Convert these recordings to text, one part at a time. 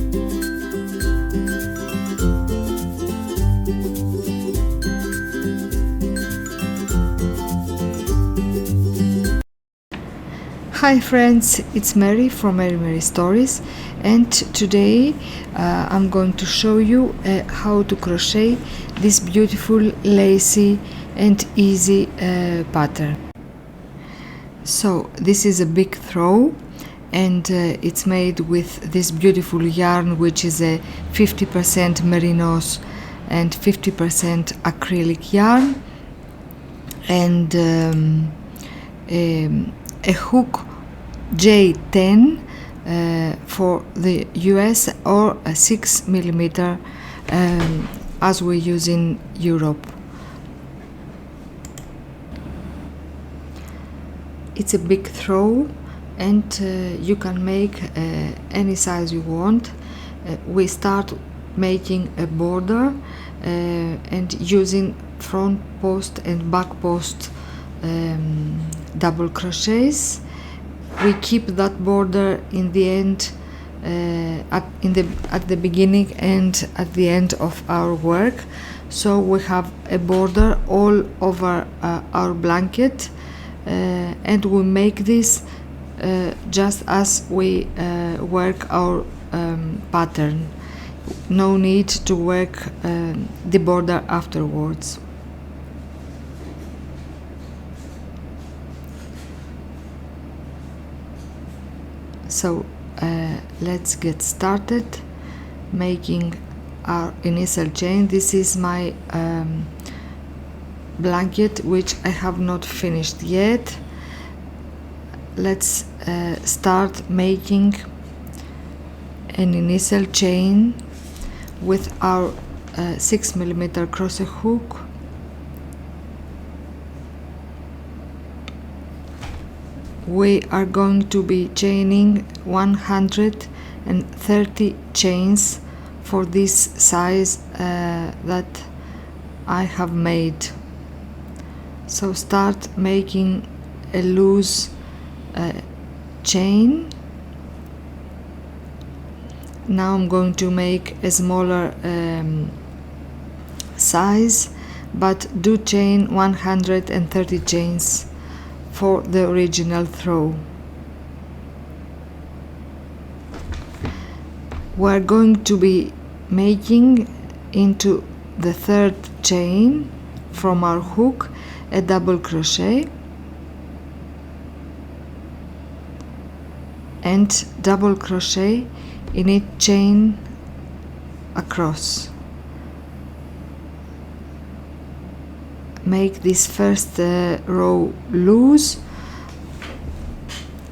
Hi friends, it's Mary from Mary Stories, and today I'm going to show you how to crochet this beautiful, lacy and easy pattern. So this is a big throw, and it's made with this beautiful yarn, which is a 50% merinoes and 50% acrylic yarn, and a hook J10 for the US, or a 6mm as we use in Europe. It's a big throw, and you can make any size you want. We start making a border and using front post and back post double crochets. We keep that border in the end, at the beginning and at the end of our work, so we have a border all over our blanket, and we make this just as we work our pattern. No need to work the border afterwards. So let's get started making our initial chain. This is my blanket, which I have not finished yet. Let's start making an initial chain with our 6mm crochet hook. We are going to be chaining 130 chains for this size that I have made. So start making a loose chain. Now I'm going to make a smaller size, but do chain 130 chains for the original throw. We're going to be making into the third chain from our hook a double crochet and double crochet in each chain across. Make this first row loose,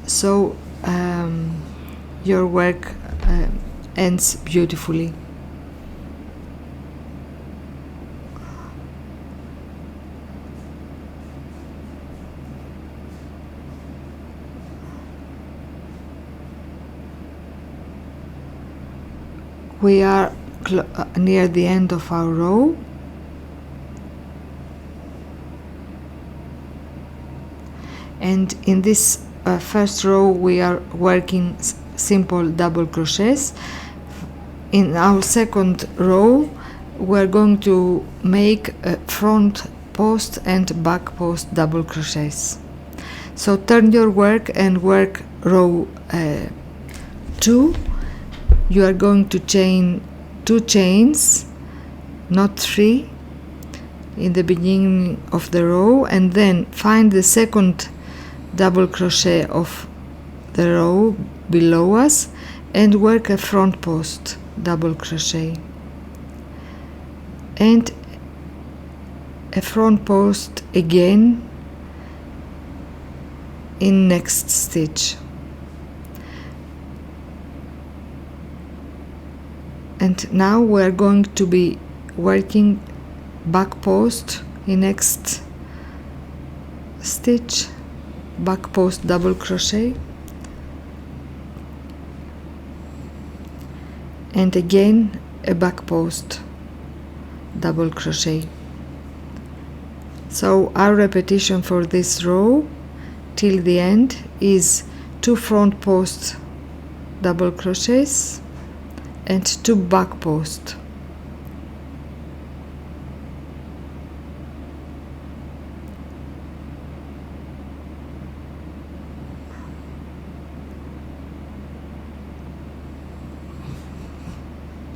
so your work ends beautifully. We are near the end of our row. And in this first row we are working simple double crochets. In our second row we're going to make front post and back post double crochets. So turn your work and work row 2. You are going to chain 2 chains, not 3, in the beginning of the row, and then find the second double crochet of the row below us and work a front post double crochet and a front post again in next stitch. And now we are going to be working back post in next stitch, back post double crochet, and again a back post double crochet. So our repetition for this row till the end is 2 front post double crochets and 2 back post.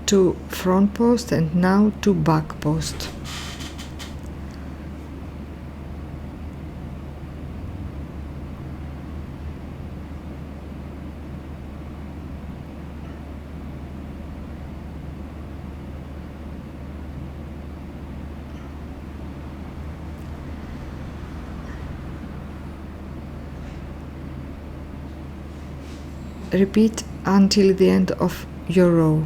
Two front post and now 2 back post. Repeat until the end of your row.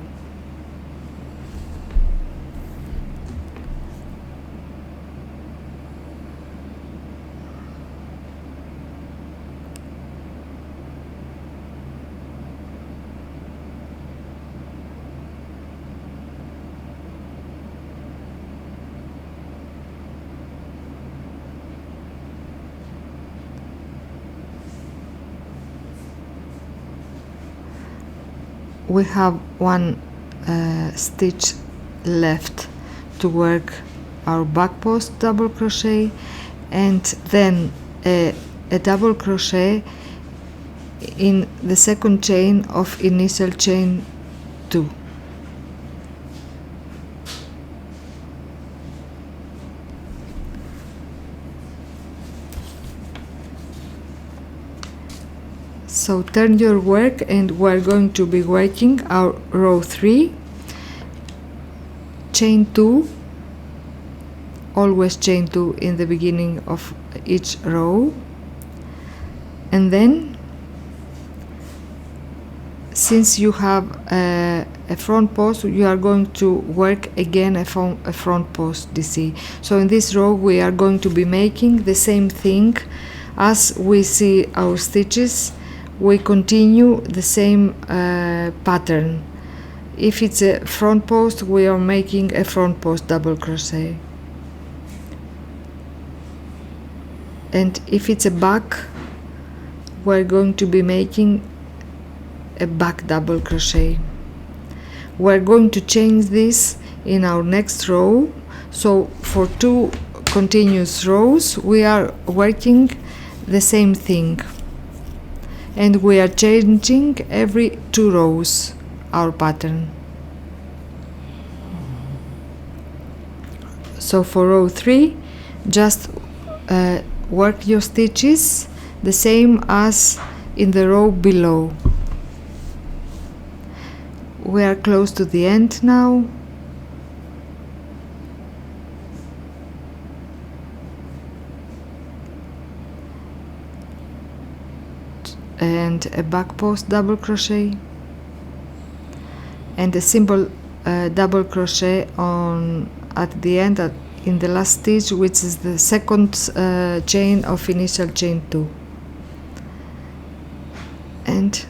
We have one stitch left to work our back post double crochet, and then a double crochet in the second chain of initial chain 2. So turn your work, and we're going to be working our row 3, chain 2, always chain 2 in the beginning of each row, and then since you have a front post, you are going to work again a front post DC. So in this row we are going to be making the same thing as we see our stitches. We continue the same pattern. If it's a front post, we are making a front post double crochet, and if it's a back, we're going to be making a back double crochet. We're going to change this in our next row, so for 2 continuous rows we are working the same thing, and we are changing every 2 rows our pattern. So for row 3, just work your stitches the same as in the row below. We are close to the end now. And a back post double crochet and a simple double crochet on at the end in the last stitch, which is the second chain of initial chain 2. And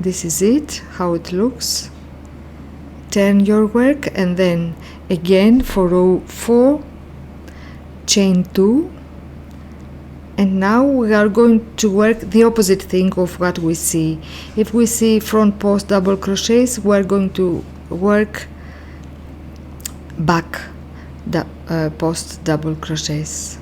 this is it, how it looks. Turn your work, and then again for row 4, chain 2. And now we are going to work the opposite thing of what we see. If we see front post double crochets, we are going to work back post double crochets.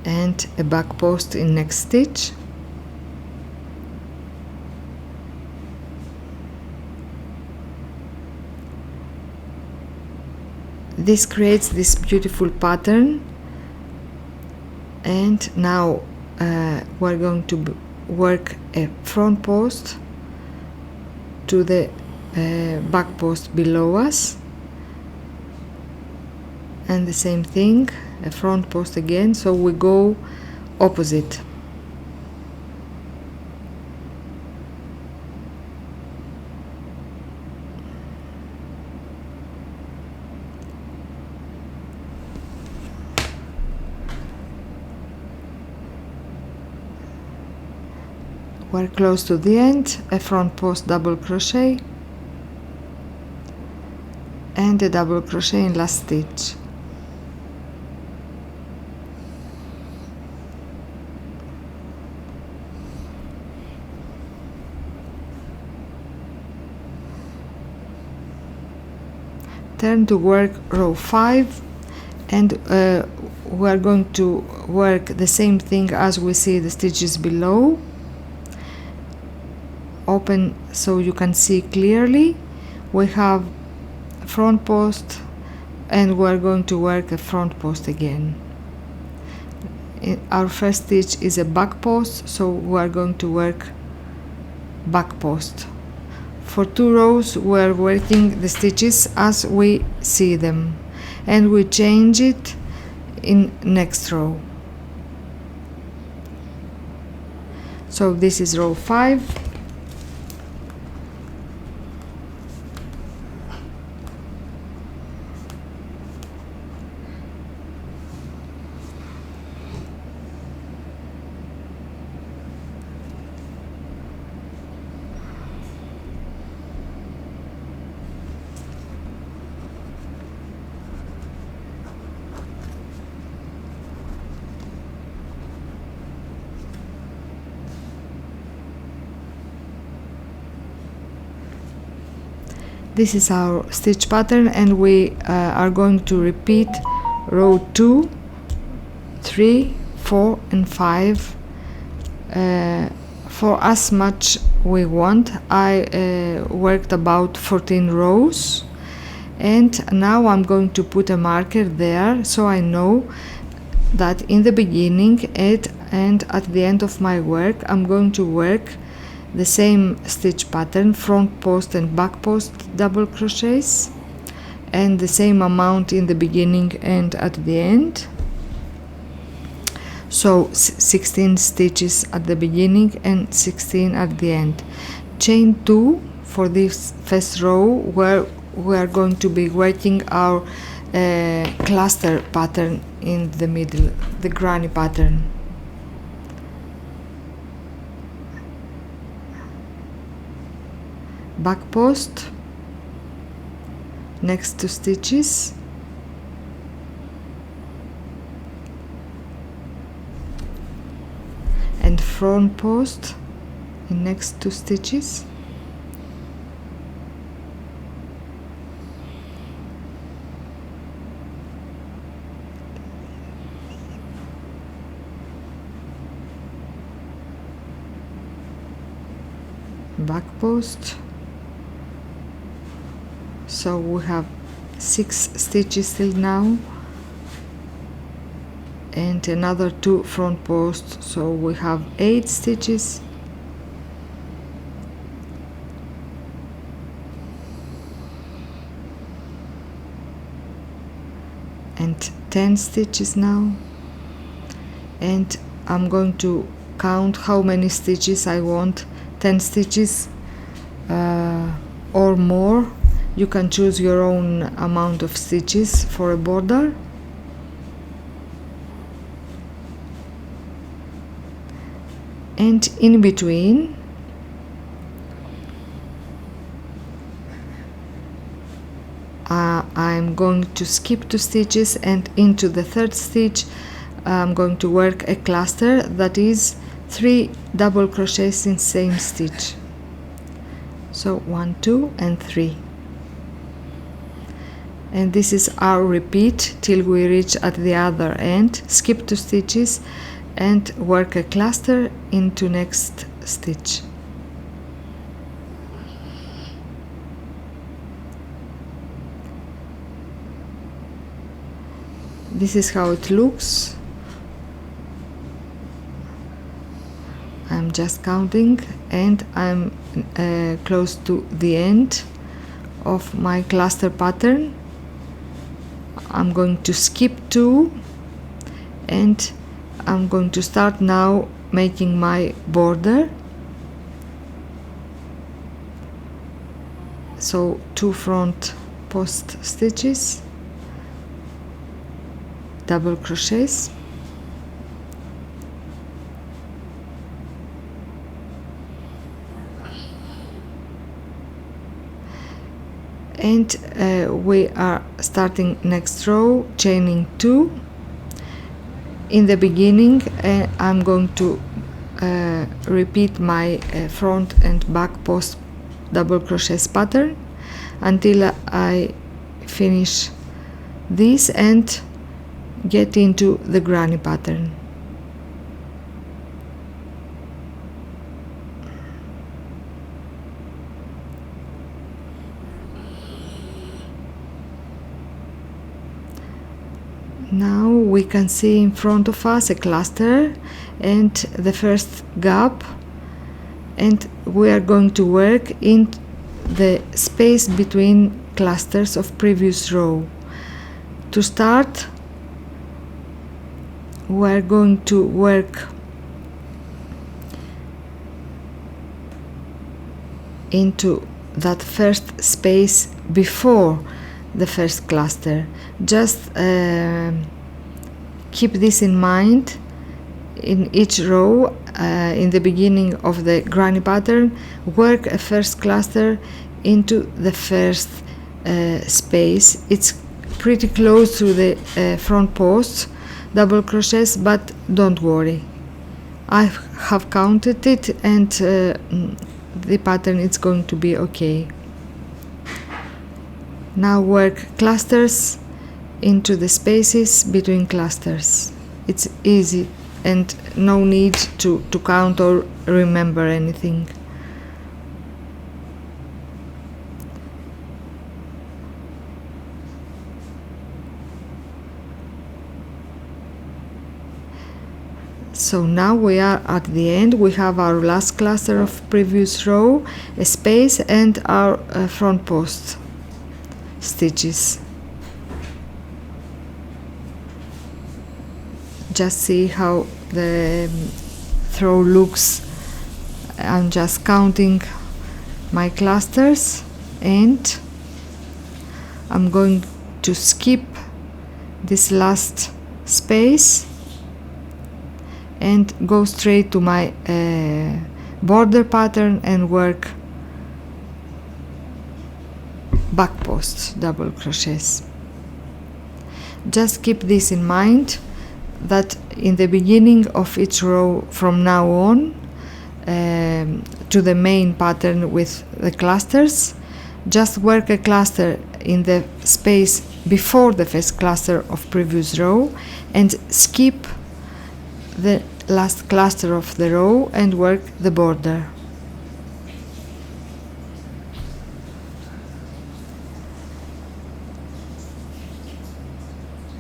And a back post in next stitch. This creates this beautiful pattern, and now we're going to work a front post to the back post below us, and the same thing, a front post again, so we go opposite. We're close to the end, a front post double crochet and a double crochet in last stitch. turn to work row 5, and we are going to work the same thing as we see the stitches below. Open so you can see clearly. We have front post, and we are going to work a front post again. Our first stitch is a back post, so we are going to work back post. For 2 rows we are working the stitches as we see them, and we change it in next row. So this is row 5. This is our stitch pattern, and we are going to repeat row 2, 3, 4 and 5 for as much we want. I worked about 14 rows, and now I'm going to put a marker there so I know that in the beginning and at the end of my work I'm going to work the same stitch pattern, front post and back post double crochets, and the same amount in the beginning and at the end. So 16 stitches at the beginning and 16 at the end. Chain 2 for this first row, where we are going to be working our cluster pattern in the middle, the granny pattern. Back post, next 2 stitches, and front post in next 2 stitches, back post. So we have 6 stitches till now, and another 2 front posts, so we have 8 stitches. And 10 stitches now, and I'm going to count how many stitches I want. 10 stitches or more. You can choose your own amount of stitches for a border. And in between I'm going to skip 2 stitches, and into the 3rd stitch I'm going to work a cluster, that is 3 double crochets in same stitch. So 1, 2 and 3. And this is our repeat till we reach at the other end. Skip 2 stitches and work a cluster into next stitch. This is how it looks. I'm just counting, and I'm close to the end of my cluster pattern. I'm going to skip 2, and I'm going to start now making my border. So 2 front post stitches, double crochets, and we are starting next row chaining 2. In the beginning I'm going to repeat my front and back post double crochets pattern until I finish this and get into the granny pattern. Now we can see in front of us a cluster and the first gap, and we are going to work in the space between clusters of previous row. To start, we are going to work into that first space before the first cluster. Just keep this in mind in each row. In the beginning of the granny pattern, work a first cluster into the first space. It's pretty close to the front post double crochets, but don't worry, I have counted it, and the pattern is going to be okay. Now work clusters into the spaces between clusters. It's easy and no need to count or remember anything. So now we are at the end. We have our last cluster of previous row, a space, and our front post stitches. Just see how the throw looks. I'm just counting my clusters, and I'm going to skip this last space and go straight to my border pattern and work back post double crochets. Just keep this in mind, that in the beginning of each row from now on to the main pattern with the clusters, just work a cluster in the space before the first cluster of previous row and skip the last cluster of the row and work the border.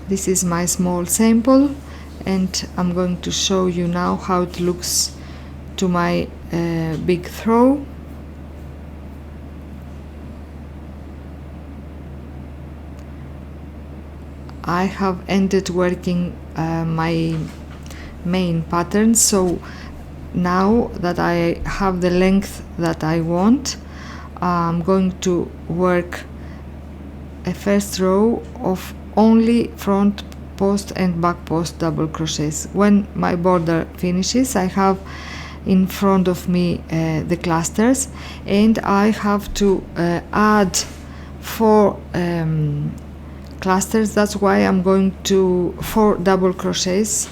This is my small sample, and I'm going to show you now how it looks to my big throw. I have ended working my main pattern, so now that I have the length that I want, I'm going to work a first row of only front post and back post double crochets. When my border finishes, I have in front of me the clusters, and I have to add 4 clusters. That's why I'm going to 4 double crochets.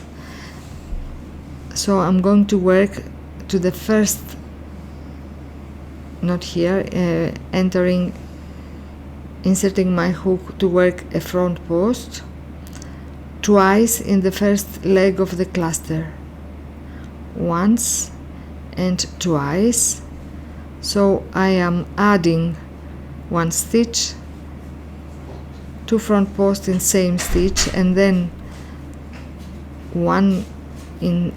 So I'm going to work to the first, not here, inserting my hook to work a front post twice in the first leg of the cluster, once and twice. So I am adding 1 stitch, 2 front posts in same stitch, and then 1 in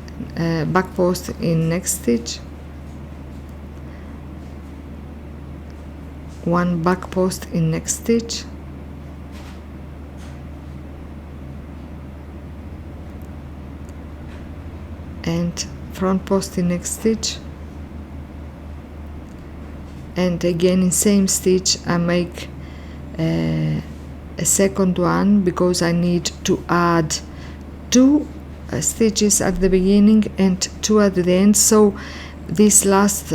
back post in next stitch, 1 back post in next stitch, and front post in next stitch, and again in same stitch I make a second one, because I need to add 2 stitches at the beginning and 2 at the end. So this last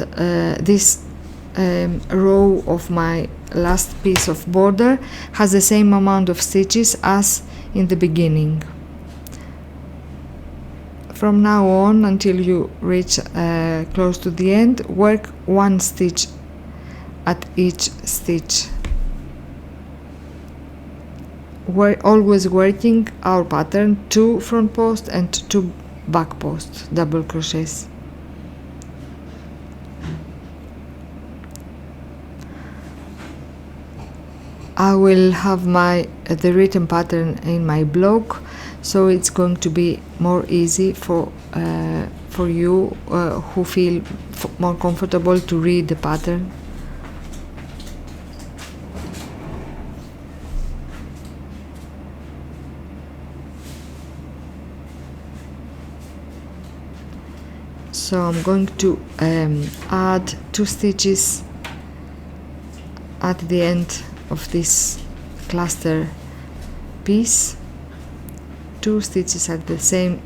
row of my last piece of border has the same amount of stitches as in the beginning. From now on until you reach close to the end, work 1 stitch at each stitch. we're always working our pattern 2 front post and 2 back post double crochets. I will have the written pattern in my blog, so it's going to be more easy for you who feel more comfortable to read the pattern. So I'm going to add 2 stitches at the end of this cluster piece, 2 stitches at the same.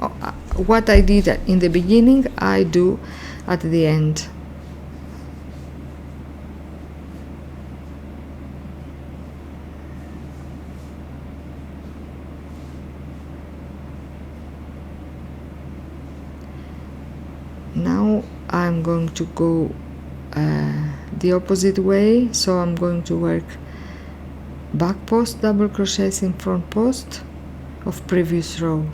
What I did in the beginning I do at the end. Now I'm going to go the opposite way, so I'm going to work back post double crochets in front post of previous row,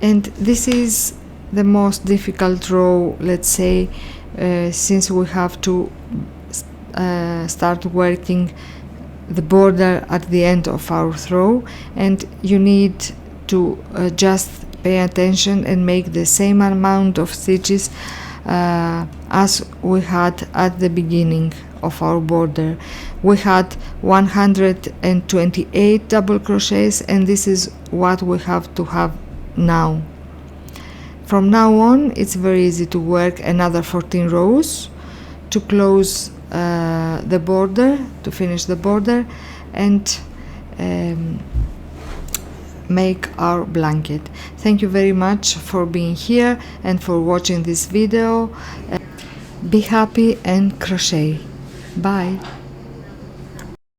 and this is the most difficult row, let's say, since we have to start working the border at the end of our row, and you need to just pay attention and make the same amount of stitches as we had at the beginning of our border. We had 128 double crochets, and this is what we have to have now. From now on it's very easy to work another 14 rows to close the border, to finish the border and make our blanket. Thank you very much for being here and for watching this video. Be happy and crochet. Bye.